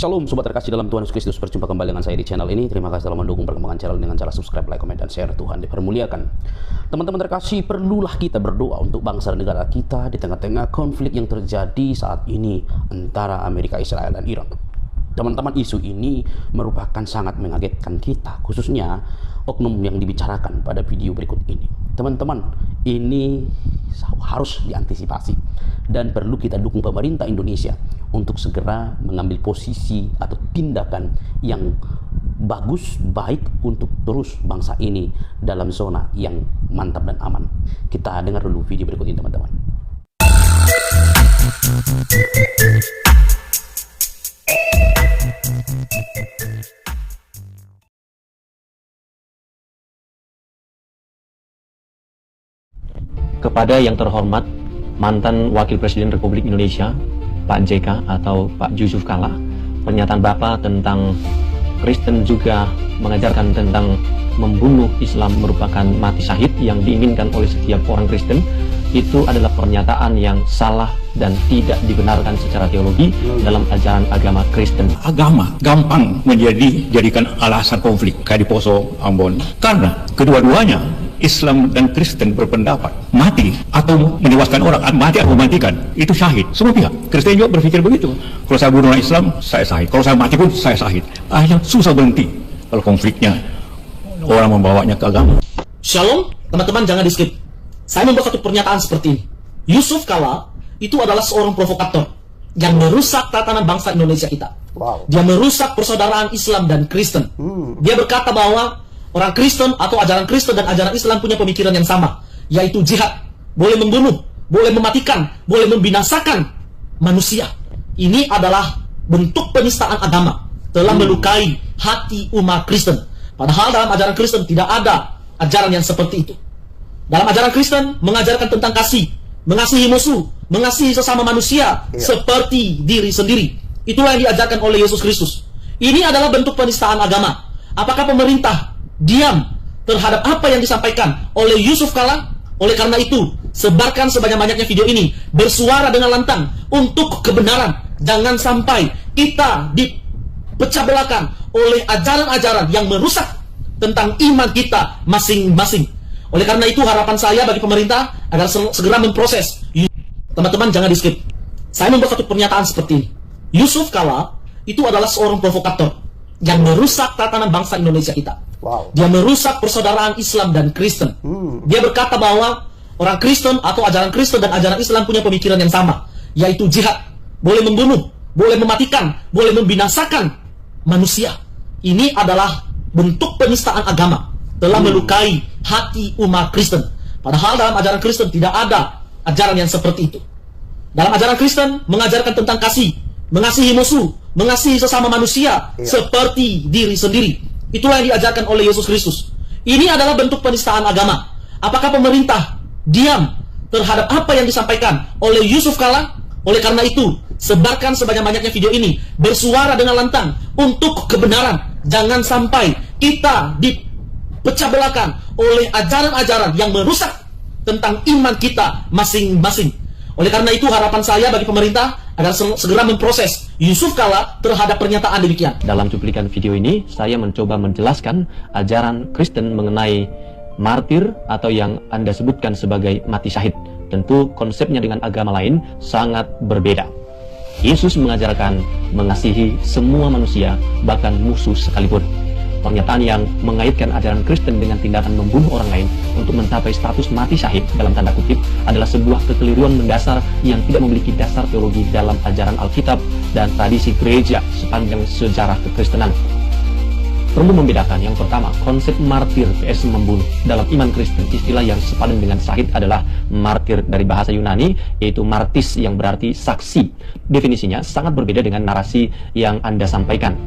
Shalom Sobat terkasih dalam Tuhan Yesus Kristus. Berjumpa kembali dengan saya di channel ini. Terima kasih telah mendukung perkembangan channel dengan cara subscribe, like, komen, dan share. Tuhan dipermuliakan. Teman-teman terkasih, perlulah kita berdoa untuk bangsa dan negara kita di tengah-tengah konflik yang terjadi saat ini antara Amerika, Israel, dan Iran. Teman-teman, isu ini merupakan sangat mengagetkan kita, khususnya oknum yang dibicarakan pada video berikut ini. Teman-teman, ini harus diantisipasi dan perlu kita dukung pemerintah Indonesia untuk segera mengambil posisi atau tindakan yang bagus, baik untuk terus bangsa ini dalam zona yang mantap dan aman. Kita dengar dulu video berikut ini, teman-teman. Kepada yang terhormat mantan Wakil Presiden Republik Indonesia Pak JK atau Pak Yusuf Kalla, pernyataan Bapak tentang Kristen juga mengajarkan tentang membunuh Islam merupakan mati syahid yang diinginkan oleh setiap orang Kristen. Itu adalah pernyataan yang salah dan tidak dibenarkan secara teologi dalam ajaran agama Kristen. Agama gampang jadikan alasan konflik kayak di Poso, Ambon, karena kedua-duanya Islam dan Kristen berpendapat mati atau menewaskan orang, mati atau mematikan itu syahid. Semua pihak Kristen juga berpikir begitu. Kalau saya bunuh orang Islam, saya syahid. Kalau saya mati pun saya syahid. Akhirnya susah berhenti kalau konfliknya orang membawanya ke agama. Shalom, teman-teman, jangan di skip. Saya membuat satu pernyataan seperti ini. Yusuf Kalla itu adalah seorang provokator yang merusak tatanan bangsa Indonesia kita. Dia merusak persaudaraan Islam dan Kristen. Dia berkata bahwa orang Kristen atau ajaran Kristen dan ajaran Islam punya pemikiran yang sama, yaitu jihad. Boleh membunuh, boleh mematikan, boleh membinasakan manusia. Ini adalah bentuk penistaan agama, telah melukai hati umat Kristen. Padahal dalam ajaran Kristen tidak ada ajaran yang seperti itu. Dalam ajaran Kristen mengajarkan tentang kasih, mengasihi musuh, mengasihi sesama manusia seperti diri sendiri. Itulah yang diajarkan oleh Yesus Kristus. Ini adalah bentuk penistaan agama. Apakah pemerintah diam terhadap apa yang disampaikan oleh Yusuf Kalla? Oleh karena itu, sebarkan sebanyak-banyaknya video ini, bersuara dengan lantang untuk kebenaran. Jangan sampai kita dipecah belakan oleh ajaran-ajaran yang merusak tentang iman kita masing-masing. Oleh karena itu, harapan saya bagi pemerintah agar segera memproses. Teman-teman, jangan di skip. Saya membuat satu pernyataan seperti ini. Yusuf Kalla itu adalah seorang provokator yang merusak tatanan bangsa Indonesia kita. Dia merusak persaudaraan Islam dan Kristen. Dia berkata bahwa orang Kristen atau ajaran Kristen dan ajaran Islam punya pemikiran yang sama, yaitu jihad. Boleh membunuh, boleh mematikan, boleh membinasakan manusia. Ini adalah bentuk penistaan agama, telah melukai hati umat Kristen. Padahal dalam ajaran Kristen tidak ada ajaran yang seperti itu. Dalam ajaran Kristen mengajarkan tentang kasih, mengasihi musuh, mengasihi sesama manusia seperti diri sendiri. Itulah yang diajarkan oleh Yesus Kristus. Ini adalah bentuk penistaan agama. Apakah pemerintah diam terhadap apa yang disampaikan oleh Yusuf Kalla? Oleh karena itu, sebarkan sebanyak-banyaknya video ini, bersuara dengan lantang untuk kebenaran. Jangan sampai kita dipecah belakan oleh ajaran-ajaran yang merusak tentang iman kita masing-masing. Oleh karena itu, harapan saya bagi pemerintah agar segera memproses Yusuf Kalla terhadap pernyataan demikian. Dalam cuplikan video ini, saya mencoba menjelaskan ajaran Kristen mengenai martir atau yang Anda sebutkan sebagai mati syahid. Tentu konsepnya dengan agama lain sangat berbeda. Yesus mengajarkan mengasihi semua manusia, bahkan musuh sekalipun. Pernyataan yang mengaitkan ajaran Kristen dengan tindakan membunuh orang lain untuk mencapai status mati syahid dalam tanda kutip adalah sebuah kekeliruan mendasar yang tidak memiliki dasar teologi dalam ajaran Alkitab dan tradisi gereja sepanjang sejarah kekristenan. Perlu membedakan yang pertama, konsep martir vs membunuh. Dalam iman Kristen, istilah yang sepadan dengan syahid adalah martir dari bahasa Yunani, yaitu martis yang berarti saksi. Definisinya sangat berbeda dengan narasi yang Anda sampaikan.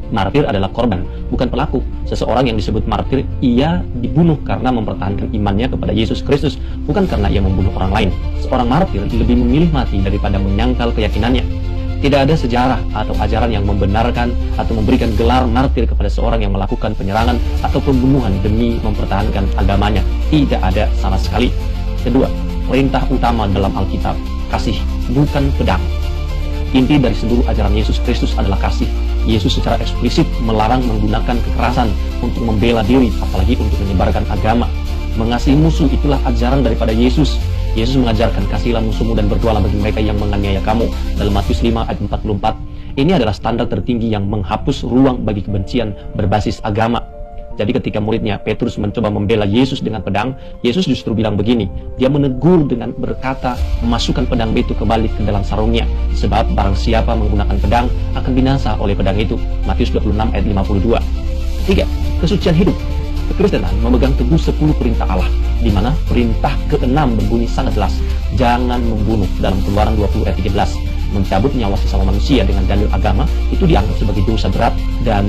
Martir adalah korban, bukan pelaku. Seseorang yang disebut martir, ia dibunuh karena mempertahankan imannya kepada Yesus Kristus, bukan karena ia membunuh orang lain. Seorang martir lebih memilih mati daripada menyangkal keyakinannya. Tidak ada sejarah atau ajaran yang membenarkan atau memberikan gelar martir kepada seorang yang melakukan penyerangan atau pembunuhan demi mempertahankan agamanya. Tidak ada sama sekali. Kedua, perintah utama dalam Alkitab, kasih, bukan pedang. Inti dari seluruh ajaran Yesus Kristus adalah kasih. Yesus secara eksplisit melarang menggunakan kekerasan untuk membela diri, apalagi untuk menyebarkan agama. Mengasihi musuh itulah ajaran daripada Yesus. Yesus mengajarkan, kasihilah musuhmu dan berdoalah bagi mereka yang menganiaya kamu, dalam Matius 5 ayat 44. Ini adalah standar tertinggi yang menghapus ruang bagi kebencian berbasis agama. Jadi ketika muridnya Petrus mencoba membela Yesus dengan pedang, Yesus justru bilang begini. Dia menegur dengan berkata, masukkan pedang itu kembali ke dalam sarungnya, sebab barang siapa menggunakan pedang akan binasa oleh pedang itu. Matius 26 ayat 52. 3. Kesucian hidup. Kekristenan memegang teguh 10 perintah Allah, di mana perintah ke-6 berbunyi sangat jelas. Jangan membunuh, dalam Keluaran 20 ayat 13. Mencabut nyawa sesama manusia dengan dalil agama itu dianggap sebagai dosa berat dan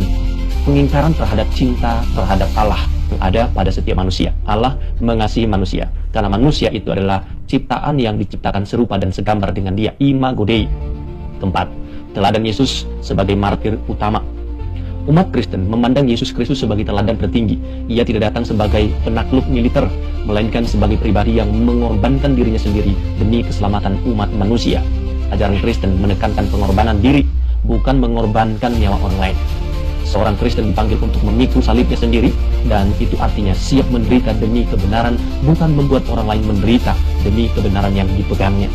pengingkaran terhadap cinta terhadap Allah yang ada pada setiap manusia. Allah mengasihi manusia karena manusia itu adalah ciptaan yang diciptakan serupa dan segambar dengan Dia, imago Dei. Keempat, teladan Yesus sebagai martir utama. Umat Kristen memandang Yesus Kristus sebagai teladan tertinggi. Ia tidak datang sebagai penakluk militer, melainkan sebagai pribadi yang mengorbankan dirinya sendiri demi keselamatan umat manusia. Ajaran Kristen menekankan pengorbanan diri, bukan mengorbankan nyawa orang lain. Seorang Kristen dipanggil untuk memikul salibnya sendiri, dan itu artinya siap menderita demi kebenaran, bukan membuat orang lain menderita demi kebenaran yang dipegangnya.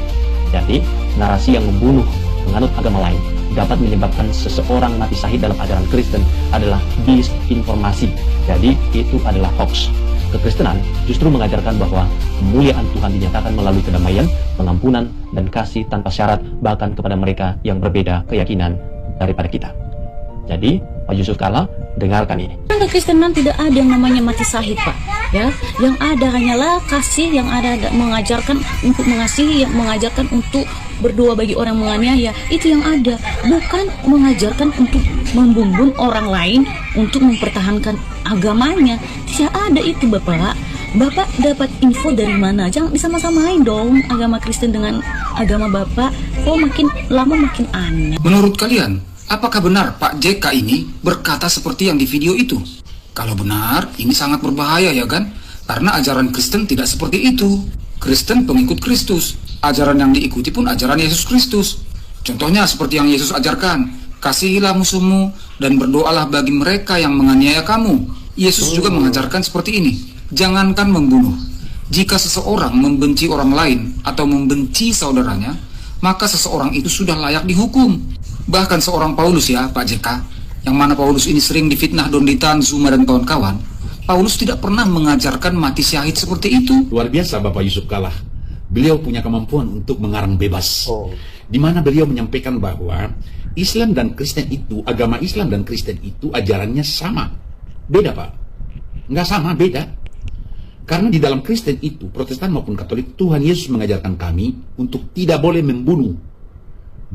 Jadi, narasi yang membunuh penganut agama lain dapat menyebabkan seseorang mati syahid dalam ajaran Kristen adalah disinformasi. Jadi, itu adalah hoax. Kekristenan justru mengajarkan bahwa kemuliaan Tuhan dinyatakan melalui kedamaian, pengampunan, dan kasih tanpa syarat, bahkan kepada mereka yang berbeda keyakinan daripada kita. Jadi, Pak Yusuf Kalla, dengarkan ini. Kekristenan tidak ada yang namanya mati syahid, Pak. Ya, yang ada hanyalah kasih, yang ada mengajarkan untuk mengasihi, yang mengajarkan untuk berdoa bagi orang menganiaya. Itu yang ada, bukan mengajarkan untuk membunuh orang lain untuk mempertahankan agamanya. Tidak ada itu, Bapak. Bapak dapat info dari mana? Jangan disama-samain dong agama Kristen dengan agama Bapak. Kok makin lama makin aneh. Menurut kalian, apakah benar Pak JK ini berkata seperti yang di video itu? Kalau benar, ini sangat berbahaya ya kan? Karena ajaran Kristen tidak seperti itu. Kristen pengikut Kristus. Ajaran yang diikuti pun ajaran Yesus Kristus. Contohnya seperti yang Yesus ajarkan, kasihilah musuhmu dan berdoalah bagi mereka yang menganiaya kamu. Yesus juga mengajarkan seperti ini, jangankan membunuh. Jika seseorang membenci orang lain atau membenci saudaranya, maka seseorang itu sudah layak dihukum. Bahkan seorang Paulus ya Pak JK, yang mana Paulus ini sering difitnah Donditan, Zuma dan kawan-kawan, Paulus tidak pernah mengajarkan mati syahid seperti itu. Luar biasa Bapak Yusuf Kalla. Beliau punya kemampuan untuk mengarang bebas. Di mana beliau menyampaikan bahwa Islam dan Kristen itu, agama Islam dan Kristen itu ajarannya sama. Beda Pak. Nggak sama, beda. Karena di dalam Kristen itu, Protestan maupun Katolik, Tuhan Yesus mengajarkan kami untuk tidak boleh membunuh.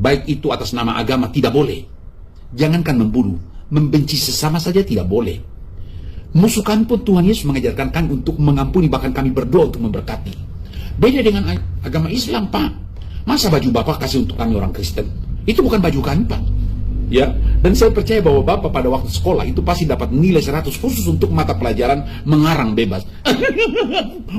Baik itu atas nama agama, tidak boleh. Jangankan membunuh, membenci sesama saja tidak boleh. Musuh kami pun Tuhan Yesus mengajarkan kami untuk mengampuni, bahkan kami berdoa untuk memberkati. Beda dengan agama Islam, Pak. Masa baju Bapak kasih untuk kami orang Kristen? Itu bukan baju kami, Pak. Ya, dan saya percaya bahwa Bapak pada waktu sekolah itu pasti dapat nilai 100 khusus untuk mata pelajaran mengarang bebas.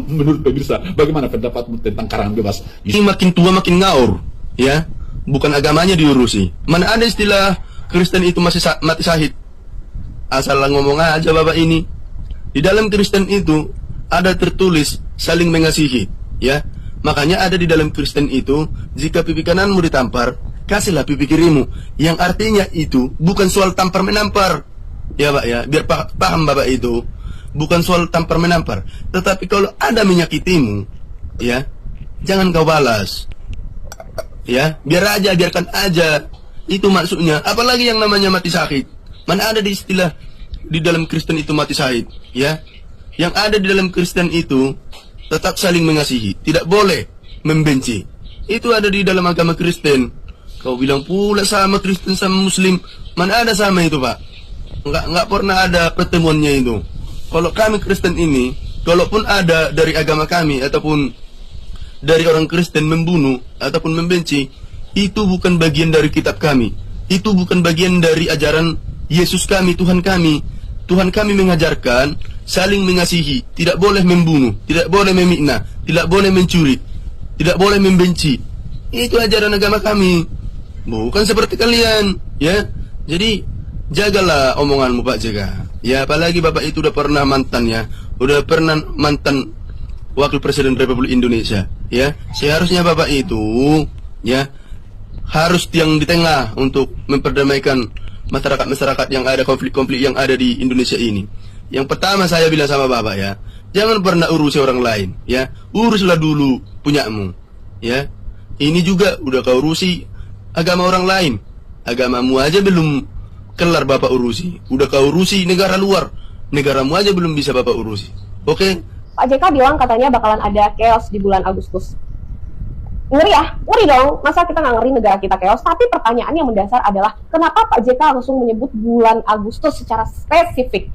Menurut pemirsa, bagaimana pendapatmu tentang karangan bebas? Ini makin tua makin ngaur, ya. Bukan agamanya diurusi. Mana ada istilah Kristen itu masih mati syahid? Asal ngomong aja Bapak ini. Di dalam Kristen itu ada tertulis saling mengasihi, ya. Makanya ada di dalam Kristen itu, jika pipi kananmu ditampar, kasihlah pipi kirimu. Yang artinya itu bukan soal tampar menampar, ya Pak ya. Biar paham Bapak itu, bukan soal tampar menampar. Tetapi kalau ada menyakitimu, ya, jangan kau balas. Ya, biarkan aja. Itu maksudnya. Apalagi yang namanya mati syahid. Mana ada di istilah di dalam Kristen itu mati syahid, ya? Yang ada di dalam Kristen itu tetap saling mengasihi, tidak boleh membenci. Itu ada di dalam agama Kristen. Kau bilang pula sama Kristen sama Muslim, mana ada sama itu, Pak? Enggak pernah ada pertemuannya itu. Kalau kami Kristen ini, kalaupun ada dari agama kami ataupun dari orang Kristen membunuh ataupun membenci, itu bukan bagian dari kitab kami. Itu bukan bagian dari ajaran Yesus kami, Tuhan kami. Tuhan kami mengajarkan saling mengasihi, tidak boleh membunuh, tidak boleh memikna, tidak boleh mencuri, tidak boleh membenci. Itu ajaran agama kami. bukan seperti kalian, ya. Jadi jagalah omonganmu Pak JK. Ya, apalagi Bapak itu udah pernah mantan Wakil Presiden Republik Indonesia, ya. Seharusnya Bapak itu, ya, harus yang di tengah untuk memperdamaikan masyarakat yang ada konflik-konflik yang ada di Indonesia ini. Yang pertama saya bilang sama Bapak, ya, jangan pernah urusi orang lain, ya. Uruslah dulu punyamu, ya. Ini juga udah kau urusi agama orang lain. Agamamu aja belum kelar Bapak urusi. Udah kau urusi negara luar. Negaramu aja belum bisa Bapak urusi. Oke? Pak JK bilang katanya bakalan ada chaos di bulan Agustus. Ngeri ya? Ngeri dong. Masa kita nggak ngeri negara kita chaos? Tapi pertanyaan yang mendasar adalah kenapa Pak JK langsung menyebut bulan Agustus secara spesifik?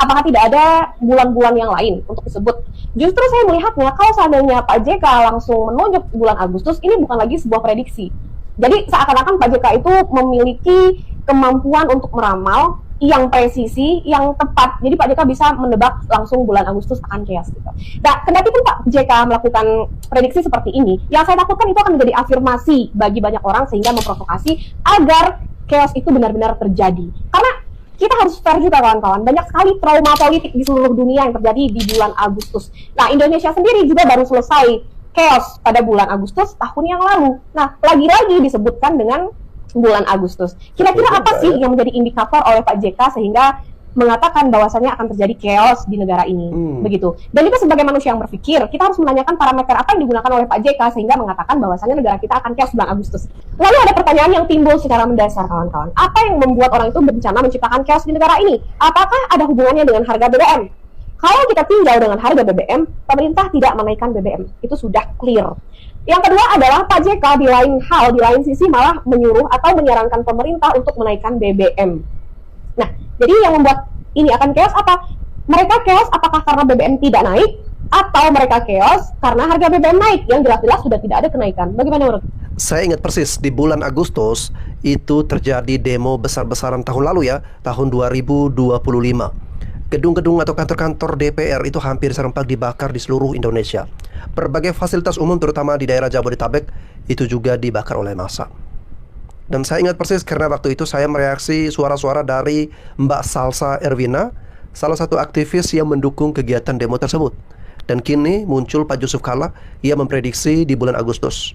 Apakah tidak ada bulan-bulan yang lain untuk disebut? Justru saya melihatnya kalau seandainya Pak JK langsung menunjuk bulan Agustus, ini bukan lagi sebuah prediksi. Jadi seakan-akan Pak JK itu memiliki kemampuan untuk meramal yang presisi, yang tepat. Jadi Pak JK bisa menebak langsung bulan Agustus akan chaos gitu. Nah, kendati pun Pak JK melakukan prediksi seperti ini, yang saya takutkan itu akan menjadi afirmasi bagi banyak orang sehingga memprovokasi agar chaos itu benar-benar terjadi. Karena kita harus fair juga kawan-kawan, banyak sekali trauma politik di seluruh dunia yang terjadi di bulan Agustus. Nah, Indonesia sendiri juga baru selesai chaos pada bulan Agustus tahun yang lalu. Nah, lagi-lagi disebutkan dengan bulan Agustus. Kira-kira apa sih yang menjadi indikator oleh Pak JK sehingga mengatakan bahwasannya akan terjadi chaos di negara ini? Begitu. Dan kita sebagai manusia yang berpikir, kita harus menanyakan parameter apa yang digunakan oleh Pak JK sehingga mengatakan bahwasannya negara kita akan chaos bulan Agustus. Lalu ada pertanyaan yang timbul secara mendasar kawan-kawan. Apa yang membuat orang itu berencana menciptakan chaos di negara ini? Apakah ada hubungannya dengan harga BBM? Kalau kita tinjau dengan harga BBM, pemerintah tidak menaikkan BBM. Itu sudah clear. Yang kedua adalah Pak JK di lain sisi malah menyuruh atau menyarankan pemerintah untuk menaikkan BBM. Nah, jadi yang membuat ini akan chaos apa? Mereka chaos apakah karena BBM tidak naik? Atau mereka chaos karena harga BBM naik? Yang jelas-jelas sudah tidak ada kenaikan. Bagaimana menurut? Saya ingat persis di bulan Agustus itu terjadi demo besar-besaran tahun lalu ya, tahun 2025. Gedung-gedung atau kantor-kantor DPR itu hampir serempak dibakar di seluruh Indonesia. Berbagai fasilitas umum terutama di daerah Jabodetabek itu juga dibakar oleh massa. Dan saya ingat persis karena waktu itu saya mereaksi suara-suara dari Mbak Salsa Erwina, salah satu aktivis yang mendukung kegiatan demo tersebut. Dan kini muncul Pak Yusuf Kalla, ia memprediksi di bulan Agustus.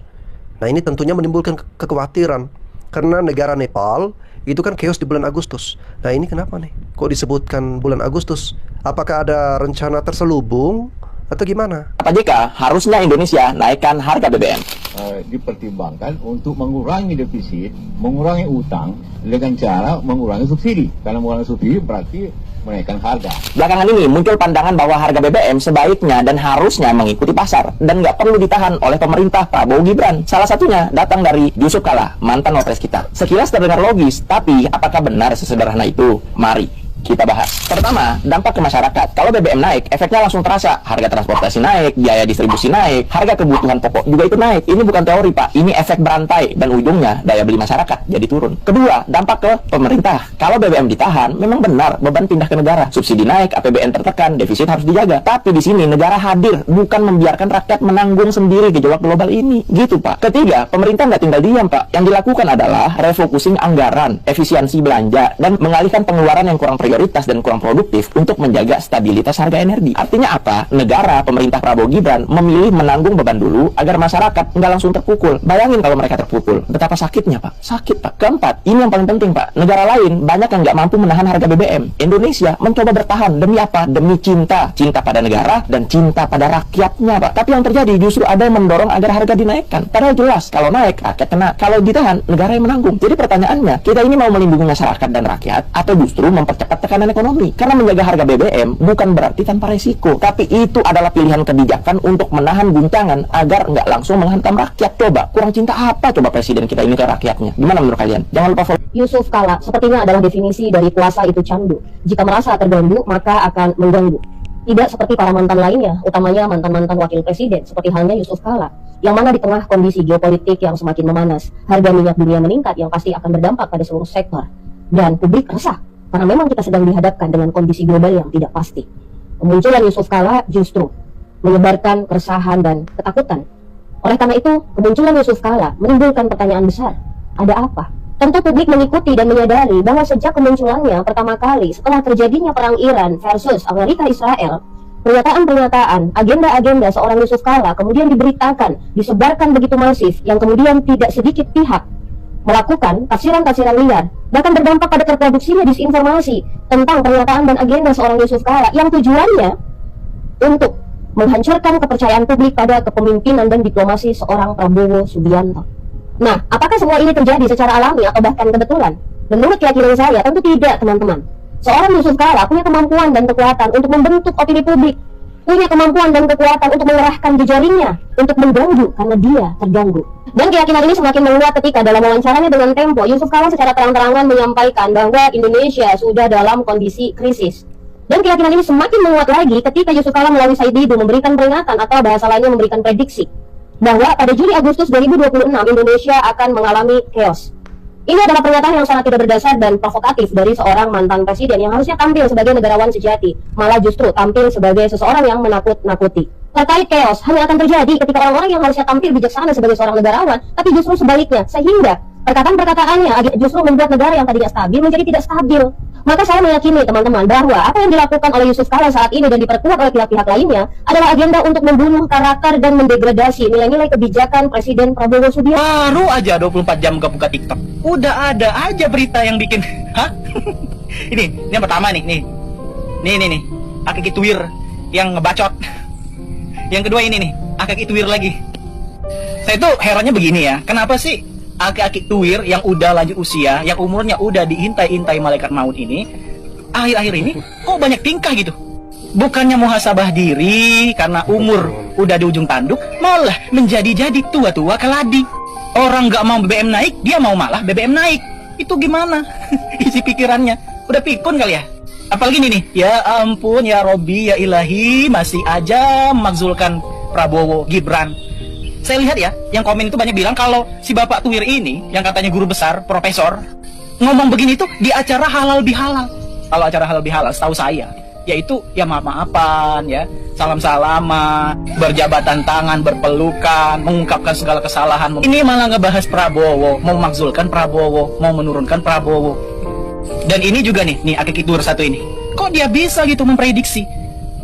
Nah, ini tentunya menimbulkan kekhawatiran karena negara Nepal itu kan chaos di bulan Agustus. Nah, ini kenapa nih? Kok disebutkan bulan Agustus? Apakah ada rencana terselubung atau gimana? Pak JK, harusnya Indonesia naikkan harga BBM. Dipertimbangkan untuk mengurangi defisit, mengurangi utang dengan cara mengurangi subsidi. Karena mengurangi subsidi berarti menaikkan harga. Belakangan ini muncul pandangan bahwa harga BBM sebaiknya dan harusnya mengikuti pasar dan nggak perlu ditahan oleh pemerintah Prabowo Gibran. Salah satunya datang dari Yusuf Kalla, mantan wapres kita. Sekilas terdengar logis, tapi apakah benar sesederhana itu? Mari kita bahas. Pertama, dampak ke masyarakat. Kalau BBM naik, efeknya langsung terasa. Harga transportasi naik, biaya distribusi naik, harga kebutuhan pokok juga itu naik. Ini bukan teori, Pak. Ini efek berantai dan ujungnya daya beli masyarakat jadi turun. Kedua, dampak ke pemerintah. Kalau BBM ditahan, memang benar beban pindah ke negara. Subsidi naik, APBN tertekan, defisit harus dijaga. Tapi di sini negara hadir, bukan membiarkan rakyat menanggung sendiri gejolak global ini. Gitu, Pak. Ketiga, pemerintah nggak tinggal diam, Pak. Yang dilakukan adalah refocusing anggaran, efisiensi belanja, dan mengalihkan pengeluaran yang kurang prioritas dan kurang produktif untuk menjaga stabilitas harga energi. Artinya apa? Negara, pemerintah Prabowo Gibran memilih menanggung beban dulu agar masyarakat nggak langsung terpukul. Bayangin kalau mereka terpukul, betapa sakitnya, Pak. Sakit, Pak. Keempat, ini yang paling penting, Pak. Negara lain banyak yang nggak mampu menahan harga BBM. Indonesia mencoba bertahan. Demi apa? Demi cinta. Cinta pada negara dan cinta pada rakyatnya, Pak. Tapi yang terjadi justru ada yang mendorong agar harga dinaikkan. Padahal jelas, kalau naik, rakyat kena. Kalau ditahan, negara yang menanggung. Jadi pertanyaannya, kita ini mau melindungi masyarakat dan rakyat atau justru mempercepat tekanan ekonomi? Karena menjaga harga BBM bukan berarti tanpa resiko, tapi itu adalah pilihan kebijakan untuk menahan guncangan agar nggak langsung menghantam rakyat. Coba, kurang cinta apa coba presiden kita ini ke rakyatnya? Gimana menurut kalian? Jangan lupa follow. Yusuf Kalla sepertinya adalah definisi dari kuasa itu candu. Jika merasa terganggu, maka akan mengganggu. Tidak seperti para mantan lainnya, utamanya mantan-mantan wakil presiden, seperti halnya Yusuf Kalla, yang mana di tengah kondisi geopolitik yang semakin memanas, harga minyak dunia meningkat yang pasti akan berdampak pada seluruh sektor. Dan publik resah, karena memang kita sedang dihadapkan dengan kondisi global yang tidak pasti. Kemunculan Yusuf Kalla justru menyebarkan keresahan dan ketakutan. Oleh karena itu, kemunculan Yusuf Kalla menimbulkan pertanyaan besar. Ada apa? Tentu publik mengikuti dan menyadari bahwa sejak kemunculannya pertama kali setelah terjadinya perang Iran versus Amerika Israel, pernyataan-pernyataan, agenda-agenda seorang Yusuf Kala kemudian diberitakan, disebarkan begitu masif, yang kemudian tidak sedikit pihak melakukan tafsiran-tafsiran liar, bahkan berdampak pada terproduksinya disinformasi tentang pernyataan dan agenda seorang Yusuf Kala yang tujuannya untuk menghancurkan kepercayaan publik pada kepemimpinan dan diplomasi seorang Prabowo Subianto. Nah, apakah semua ini terjadi secara alami atau bahkan kebetulan? Menurut keyakinan saya, tentu tidak, teman-teman. Seorang Yusuf Kala punya kemampuan dan kekuatan untuk membentuk opini publik, punya kemampuan dan kekuatan untuk mengerahkan jejaringnya untuk mengganggu karena dia terganggu. Dan keyakinan ini semakin menguat ketika dalam wawancaranya dengan Tempo, Yusuf Kala secara terang-terangan menyampaikan bahwa Indonesia sudah dalam kondisi krisis. Dan keyakinan ini semakin menguat lagi ketika Yusuf Kala melalui Said Didu memberikan peringatan atau bahasa lainnya memberikan prediksi bahwa pada Juli-Agustus 2026 Indonesia akan mengalami chaos. Ini adalah pernyataan yang sangat tidak berdasar dan provokatif dari seorang mantan presiden yang harusnya tampil sebagai negarawan sejati, malah justru tampil sebagai seseorang yang menakut-nakuti. Terkait chaos hanya akan terjadi ketika orang-orang yang harusnya tampil bijaksana sebagai seorang negarawan, tapi justru sebaliknya, sehingga perkataan-perkataannya justru membuat negara yang tadinya stabil menjadi tidak stabil. Maka saya meyakini teman-teman bahwa apa yang dilakukan oleh Yusuf Kala saat ini dan diperkuat oleh pihak-pihak lainnya adalah agenda untuk membunuh karakter dan mendegradasi nilai-nilai kebijakan Presiden Prabowo Subianto. Baru aja 24 jam buka TikTok, udah ada aja berita yang bikin, hah? ini yang pertama nih, Akiki Tuwir yang ngebacot. Yang kedua ini nih, Akiki Tuwir lagi. Saya tuh herannya begini ya, kenapa sih Aki-aki Tuwir yang udah lanjut usia, yang umurnya udah diintai-intai malaikat maut ini, akhir-akhir ini kok banyak tingkah gitu? Bukannya muhasabah diri karena umur udah di ujung tanduk, malah menjadi-jadi tua-tua keladi. Orang nggak mau BBM naik, dia mau malah BBM naik. Itu gimana? Isi pikirannya udah pikun kali ya? Apalagi nih, ya ampun ya Robi, ya ilahi, masih aja memakzulkan Prabowo, Gibran. Saya lihat ya, yang komen itu banyak bilang kalau si Bapak Tuwir ini, yang katanya guru besar, profesor, ngomong begini tuh di acara halal bihalal. Kalau acara halal bihalal, setahu saya, yaitu ya maaf-maafan, ya, salam-salaman, berjabatan tangan, berpelukan, mengungkapkan segala kesalahan. Ini malah ngebahas Prabowo, mau memakzulkan Prabowo, mau menurunkan Prabowo. Dan ini juga nih Akiki Tuwir satu ini, kok dia bisa gitu memprediksi?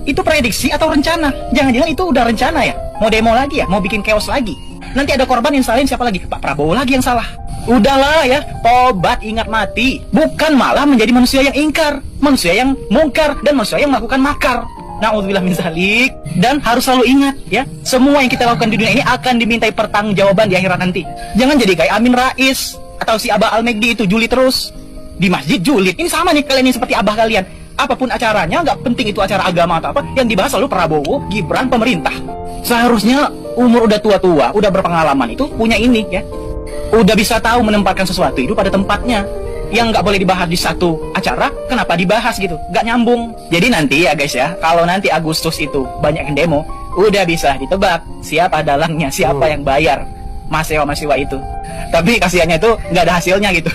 Itu prediksi atau rencana? Jangan-jangan itu udah rencana ya? Mau demo lagi ya? Mau bikin chaos lagi? Nanti ada korban yang salahin siapa lagi? Pak Prabowo lagi yang salah. Udahlah ya, tobat, ingat mati. Bukan malah menjadi manusia yang ingkar, manusia yang mungkar, dan manusia yang melakukan makar. Na'udzubillah min dzalik. Dan harus selalu ingat ya, semua yang kita lakukan di dunia ini akan dimintai pertanggungjawaban di akhirat nanti. Jangan jadi kayak Amin Rais atau si Abah Al-Megdi itu julid terus. Di masjid julid. Ini sama nih kalian ini seperti abah kalian. Apapun acaranya, nggak penting itu acara agama atau apa, yang dibahas selalu Prabowo, Gibran, pemerintah. Seharusnya umur udah tua-tua, udah berpengalaman itu punya ini ya, udah bisa tahu menempatkan sesuatu itu pada tempatnya. Yang nggak boleh dibahas di satu acara, kenapa dibahas gitu? Nggak nyambung. Jadi nanti ya guys ya, kalau nanti Agustus itu banyak yang demo, udah bisa ditebak siapa dalangnya, siapa yang bayar mahasiswa itu. Tapi kasihannya itu nggak ada hasilnya gitu.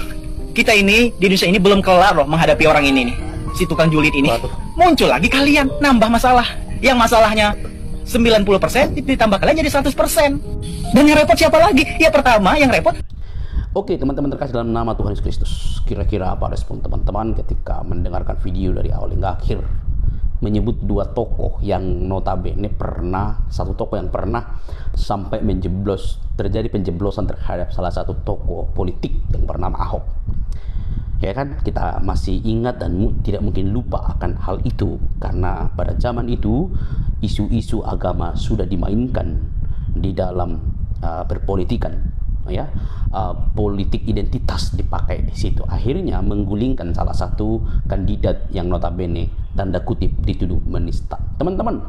Kita ini di Indonesia ini belum kelar loh menghadapi orang ini nih, si tukang julid ini. Muncul lagi kalian, nambah masalah. Yang masalahnya 90% ditambah kalian jadi 100%. Dan yang repot siapa lagi? Ya pertama yang repot. Oke teman-teman terkasih dalam nama Tuhan Yesus Kristus, kira-kira apa respon teman-teman ketika mendengarkan video dari awal hingga akhir, menyebut dua tokoh yang notabene pernah, satu tokoh yang pernah sampai terjadi penjeblosan terhadap salah satu tokoh politik yang bernama Ahok. Ya kan, kita masih ingat dan tidak mungkin lupa akan hal itu, karena pada zaman itu isu-isu agama sudah dimainkan di dalam perpolitikan, ya, politik identitas dipakai di situ, akhirnya menggulingkan salah satu kandidat yang notabene tanda kutip dituduh menista. Teman-teman,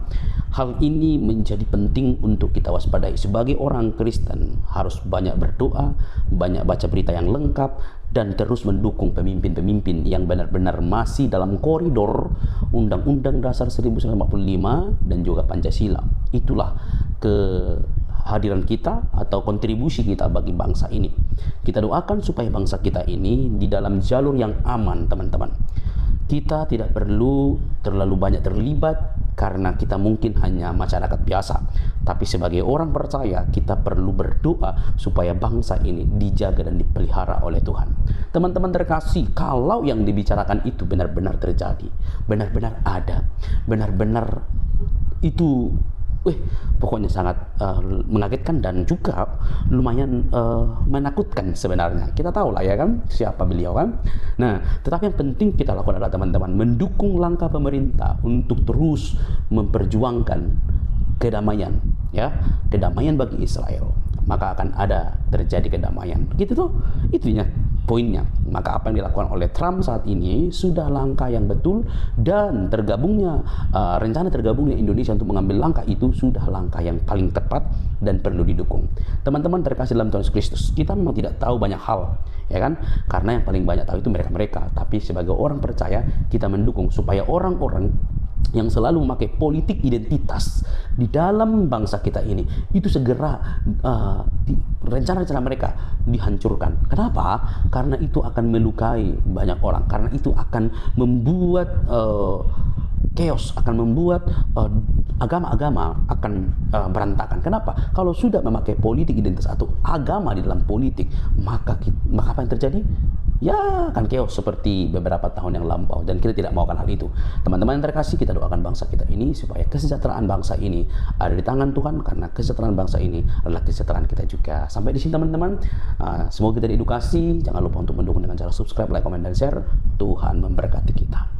hal ini menjadi penting untuk kita waspadai. Sebagai orang Kristen harus banyak berdoa, banyak baca berita yang lengkap, dan terus mendukung pemimpin-pemimpin yang benar-benar masih dalam koridor Undang-Undang Dasar 1945 dan juga Pancasila. Itulah kehadiran kita atau kontribusi kita bagi bangsa ini. Kita doakan supaya bangsa kita ini di dalam jalur yang aman, teman-teman. Kita tidak perlu terlalu banyak terlibat karena kita mungkin hanya masyarakat biasa, tapi sebagai orang percaya kita perlu berdoa supaya bangsa ini dijaga dan dipelihara oleh Tuhan. Teman-teman terkasih, kalau yang dibicarakan itu benar-benar terjadi, benar-benar ada, benar-benar itu pokoknya sangat mengagetkan dan juga lumayan menakutkan sebenarnya. Kita tahu lah ya kan siapa beliau kan. Nah, tetapi yang penting kita lakukan adalah teman-teman mendukung langkah pemerintah untuk terus memperjuangkan kedamaian, ya, kedamaian bagi Israel. Maka akan ada terjadi kedamaian. Gitu tuh, itunya poinnya. Maka apa yang dilakukan oleh Trump saat ini sudah langkah yang betul, dan tergabungnya rencana tergabungnya Indonesia untuk mengambil langkah itu sudah langkah yang paling tepat dan perlu didukung. Teman-teman terkasih dalam Tuhan Yesus Kristus, kita memang tidak tahu banyak hal, ya kan? Karena yang paling banyak tahu itu mereka-mereka. Tapi sebagai orang percaya, kita mendukung supaya orang-orang yang selalu memakai politik identitas di dalam bangsa kita ini itu segera rencana-rencana mereka dihancurkan. Kenapa? Karena itu akan melukai banyak orang, karena itu akan membuat chaos, akan membuat agama-agama akan berantakan. Kenapa? Kalau sudah memakai politik identitas atau agama di dalam politik, maka apa yang terjadi? Ya kan chaos seperti beberapa tahun yang lampau, dan kita tidak maukan hal itu. Teman-teman yang terkasih, kita doakan bangsa kita ini supaya kesejahteraan bangsa ini ada di tangan Tuhan, karena kesejahteraan bangsa ini adalah kesejahteraan kita juga. Sampai di sini teman-teman, semoga kita diedukasi. Jangan lupa untuk mendukung dengan cara subscribe, like, komen, dan share. Tuhan memberkati kita.